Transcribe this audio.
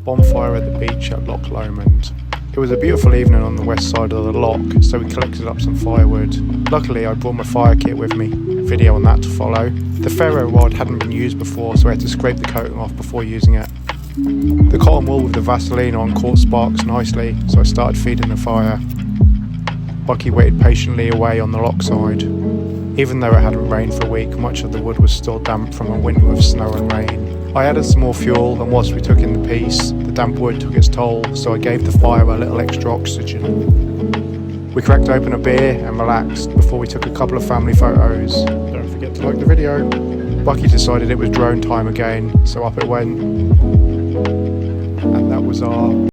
bonfire at the beach at Loch Lomond. It was a beautiful evening on the west side of the loch, so we collected up some firewood. Luckily I brought my fire kit with me, video on that to follow. The ferro rod hadn't been used before, so I had to scrape the coating off before using it. The cotton wool with the Vaseline on caught sparks nicely, so I started feeding the fire. Bucky waited patiently away on the loch side. Even though it hadn't rained for a week, much of the wood was still damp from a winter of snow and rain. I added some more fuel, and whilst we took in the piece, the damp wood took its toll, so I gave the fire a little extra oxygen. We cracked open a beer and relaxed before we took a couple of family photos. Don't forget to like the video. Bucky decided it was drone time again, so up it went. And that was our